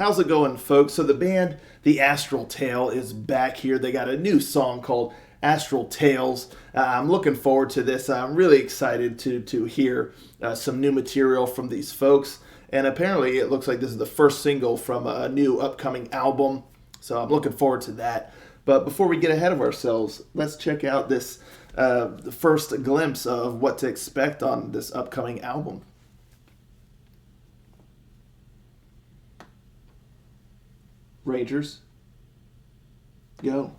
How's it going, folks? So the band, the Astral Tale, is back here. They got a new song called Astral Tales. I'm looking forward to this. I'm really excited to hear some new material from these folks. And apparently it looks like this is the first single from a new upcoming album. So I'm looking forward to that. But before we get ahead of ourselves, let's check out this the first glimpse of what to expect on this upcoming album. Rangers, go.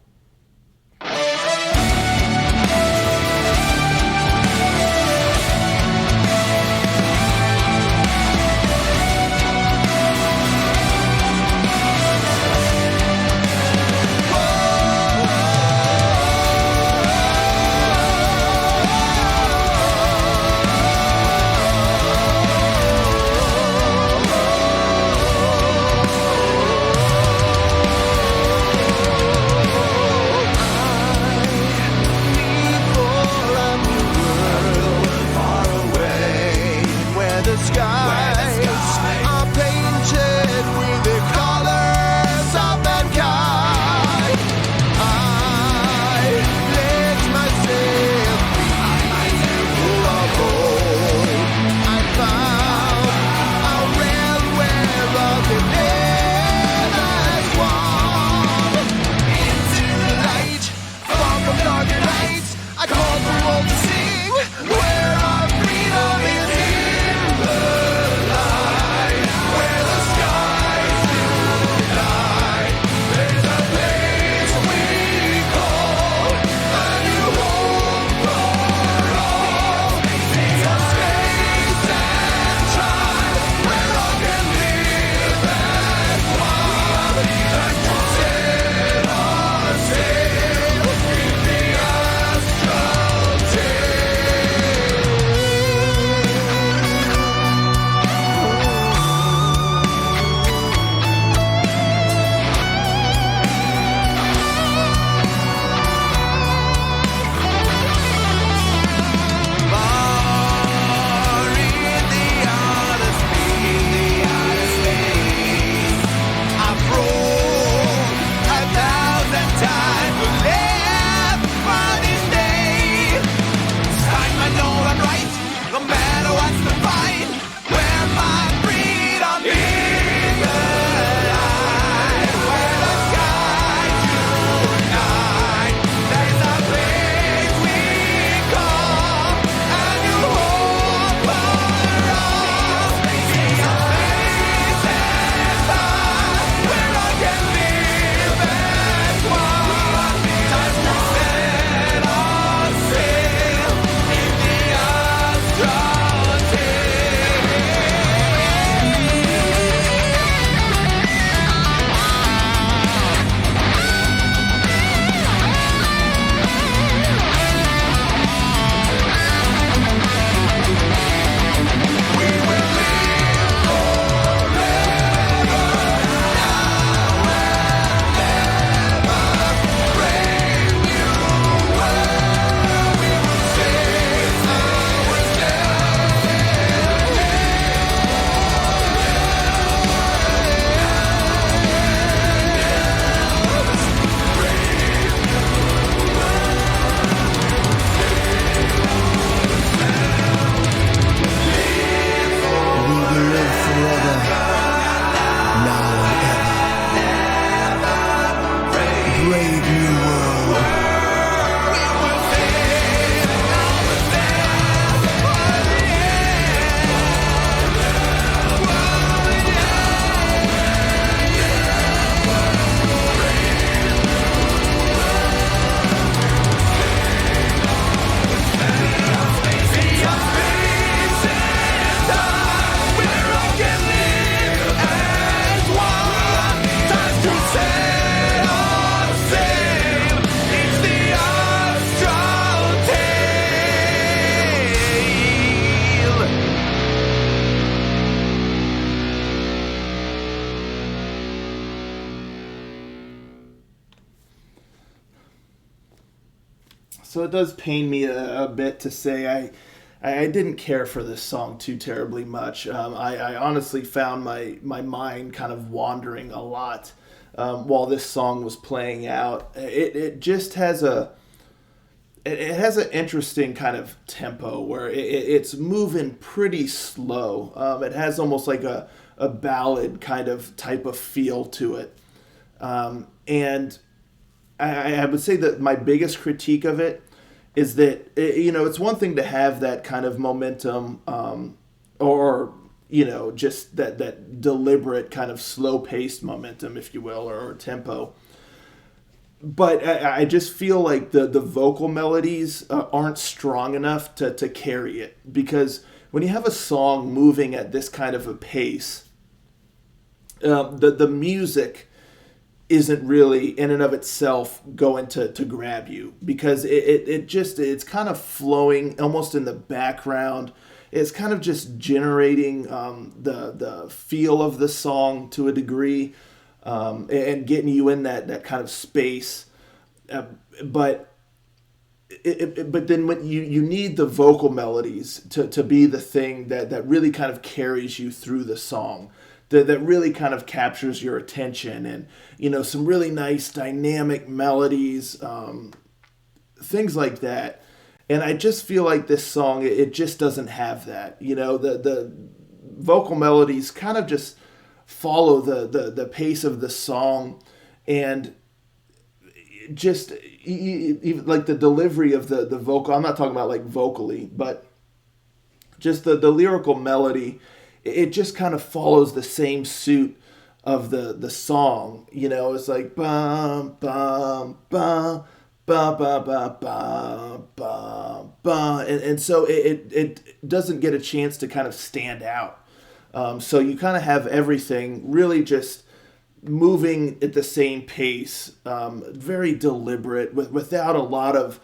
So it does pain me a bit to say I didn't care for this song too terribly much. I honestly found my mind kind of wandering a lot while this song was playing out. It just has it has an interesting kind of tempo where it's moving pretty slow. It has almost like a ballad kind of type of feel to it. And I would say that my biggest critique of it is that, it's one thing to have that kind of momentum, or just that deliberate kind of slow paced momentum, if you will, or tempo. But I just feel like the vocal melodies aren't strong enough to carry it, because when you have a song moving at this kind of a pace, the music isn't really in and of itself going to grab you, because it's kind of flowing almost in the background. It's kind of just generating the feel of the song to a degree, and getting you in that kind of space. But but then when you need the vocal melodies to be the thing that really kind of carries you through the song, that really kind of captures your attention, and some really nice dynamic melodies, things like that. And I just feel like this song, it just doesn't have that. The vocal melodies kind of just follow the pace of the song, and just even like the delivery of the vocal. I'm not talking about like vocally, but just the lyrical melody. It just kind of follows the same suit of the song. It's like bum bum bum ba ba ba ba ba ba, and so it doesn't get a chance to kind of stand out. So you kind of have everything really just moving at the same pace, very deliberate, without a lot of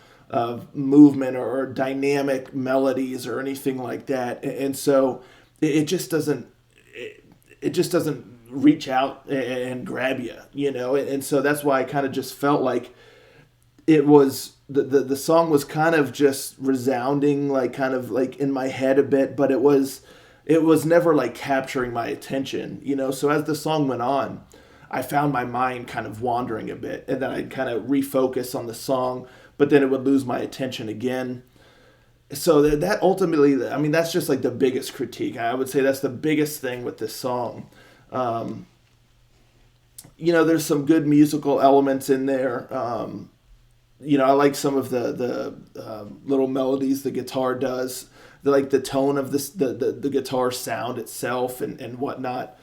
movement or dynamic melodies or anything like that. And so it just doesn't reach out and grab you. And so that's why I kind of just felt like it was the song was kind of just resounding, like kind of like in my head a bit, but it was never like capturing my attention. So as the song went on, I found my mind kind of wandering a bit, and then I'd kind of refocus on the song, but then it would lose my attention again. So that ultimately, I mean, that's just like the biggest critique. I would say that's the biggest thing with this song. There's some good musical elements in there. I like some of the little melodies the guitar does, like the tone of the guitar sound itself and whatnot.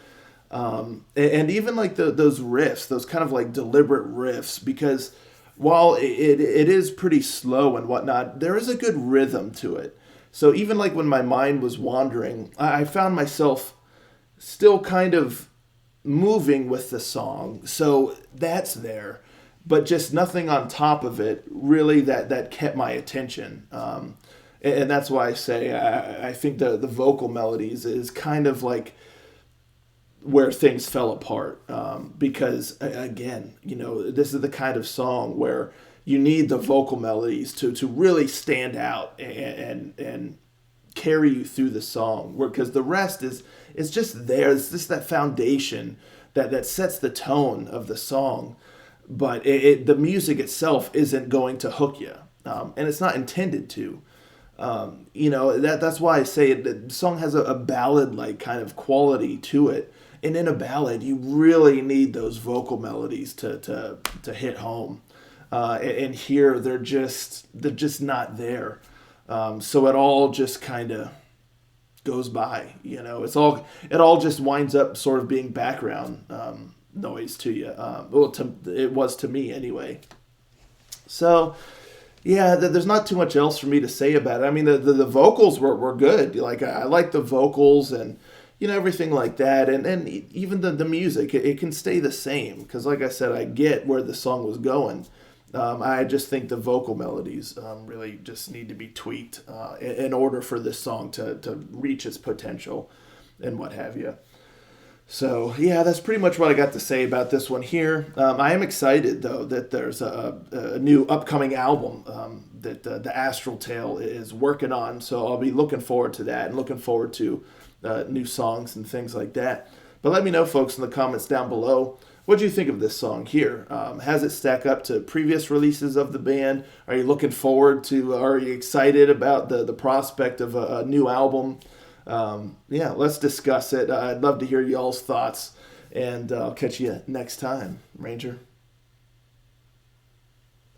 And even like those riffs, those kind of like deliberate riffs, because while it is pretty slow and whatnot, there is a good rhythm to it. So even like when my mind was wandering, I found myself still kind of moving with the song. So that's there, but just nothing on top of it really that kept my attention. And that's why I say I think the vocal melodies is kind of like where things fell apart, because again, this is the kind of song where you need the vocal melodies to really stand out and carry you through the song, because the rest is just there. It's just that foundation that sets the tone of the song, but the music itself isn't going to hook you, and it's not intended to. That's why I say the song has a ballad like kind of quality to it. And in a ballad, you really need those vocal melodies to hit home. And here they're just not there. So it all just kind of goes by. It all just winds up sort of being background noise to you. It was to me anyway. So yeah, there's not too much else for me to say about it. I mean, the vocals were good. Like I like the vocals and everything like that, and even the music, it can stay the same, because like I said, I get where the song was going. I just think the vocal melodies really just need to be tweaked in order for this song to reach its potential and what have you. So yeah, that's pretty much what I got to say about this one here. I am excited though that there's a new upcoming album that the Astral Tale is working on. So I'll be looking forward to that and looking forward to new songs and things like that. But let me know, folks, in the comments down below. What do you think of this song here? Has it stack up to previous releases of the band? Are you looking forward to? Are you excited about the prospect of a new album? Yeah, let's discuss it. I'd love to hear y'all's thoughts, and I'll catch you next time. Ranger,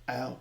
out.